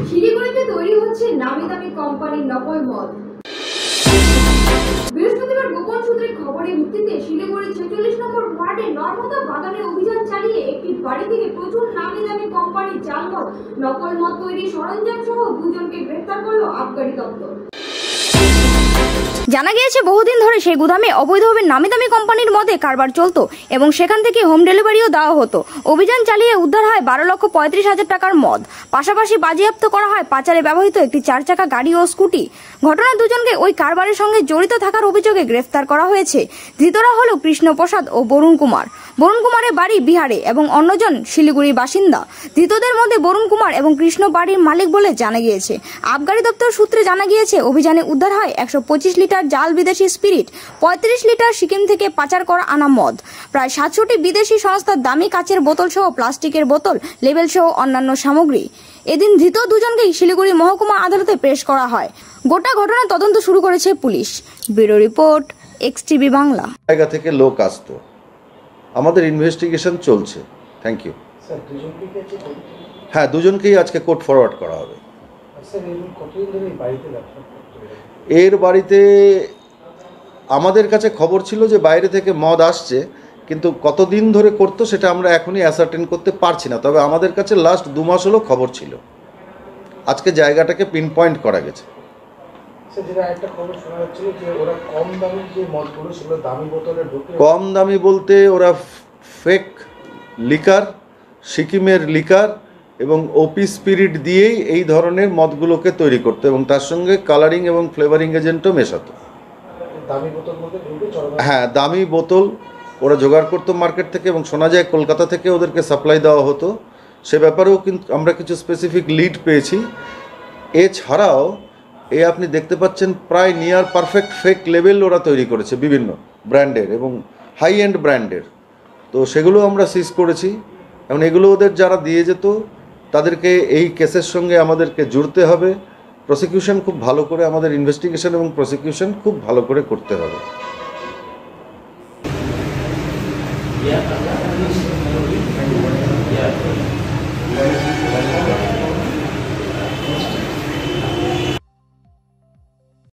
শিলিগুড়িতে তৈরি হচ্ছে নামি দামি কোম্পানির নকল মদ। বৃহস্পতিবার গোপন সূত্রের খবরের ভিত্তিতে শিলিগুড়ির 46 নম্বর ওয়ার্ডে নর্মদা বাগানে অভিযান চালিয়ে একটি বাড়ি থেকে প্রচুর নামি দামি কোম্পানির জাল মদ, নকল মদ তৈরির সরঞ্জাম সহ দুজনকে গ্রেফতার করল আবগারি দপ্তর। জানা গিয়েছে বহুদিন ধরে সেই গুদামে অবৈধভাবে নামি দামি কোম্পানির মদে কারবার চলতো এবং সেখান থেকে হোম ডেলিভারিও দেওয়া হতো। অভিযান চালিয়ে উদ্ধার হয় 12,35,000 টাকার মদ। পাশাপাশি বাজেয়াপ্ত করা হয় পাচারে ব্যবহৃত একটি 4 চাকা গাড়ি ও স্কুটি। ঘটনায় দুজনকে ওই কারবারের সঙ্গে জড়িত থাকার অভিযোগে গ্রেফতার করা হয়েছে। ধৃতরা হল কৃষ্ণপ্রসাদ ও বরুণ কুমার। বরুণ কুমারের বাড়ি বিহারে এবং অন্যজন শিলিগুড়ির বাসিন্দা। ধৃতদের মধ্যে বরুণ কুমার এবং কৃষ্ণ বাড়ির মালিক বলে জানা গিয়েছে। আবগারি দপ্তর সূত্রে জানা গিয়েছে অভিযানে উদ্ধার হয় 125 লিটার জাল বিদেশি স্পিরিট, 35 লিটার সিকিম থেকে পাচার করা আনা মদ, প্রায় 700টি বিদেশি সংস্থার দামি কাচের বোতল সহ প্লাস্টিকের বোতল, লেবেল সহ অন্যান্য সামগ্রী। এদিন ধৃত দুজনকেই শিলিগুড়ি মহকুমা আদালতে পেশ করা হয়। গোটা ঘটনা তদন্ত শুরু করেছে police. Bureau report, XTV Bangla. জায়গা থেকে লোক আসতো, আমাদের ইনভেস্টিগেশন চলছে। Thank you. হ্যাঁ, দুজনকেই আজকে কোর্ট ফরওয়ার্ড করা হবে। এর বাড়িতে আমাদের কাছে খবর ছিল যে বাইরে থেকে মদ আসছে, কিন্তু কতদিন ধরে করতো সেটা আমরা এখনই অ্যাসার্টেন করতে পারছি না। তবে আমাদের কাছে লাস্ট 2 মাস হলো খবর ছিল। আজকে জায়গাটাকে পিন পয়েন্ট করা গেছে। কম দামি বলতে ওরা ফেক লিকার, সিকিমের লিকার এবং ওপি স্পিরিট দিয়েই এই ধরনের মদগুলোকে তৈরি করতো এবং তার সঙ্গে কালারিং এবং ফ্লেভারিং এজেন্টও মেশাতো। হ্যাঁ, দামি বোতল ওরা জোগাড় করতো মার্কেট থেকে এবং শোনা যায় কলকাতা থেকে ওদেরকে সাপ্লাই দেওয়া হতো। সে ব্যাপারেও কিন্তু আমরা কিছু স্পেসিফিক লিড পেয়েছি। এছাড়াও আপনি দেখতে পাচ্ছেন প্রায় নিয়ার পারফেক্ট ফেক লেবেল ওরা তৈরি করেছে বিভিন্ন ব্র্যান্ডের এবং হাই এন্ড ব্র্যান্ডের। তো সেগুলো আমরা সিজ করেছি এবং এগুলো ওদের যারা দিয়ে যেত তাদেরকে এই কেসের সঙ্গে আমাদেরকে জুড়তে হবে। প্রসিকিউশন খুব ভালো করে, আমাদের ইনভেস্টিগেশন এবং প্রসিকিউশন খুব ভালো করে করতে হবে।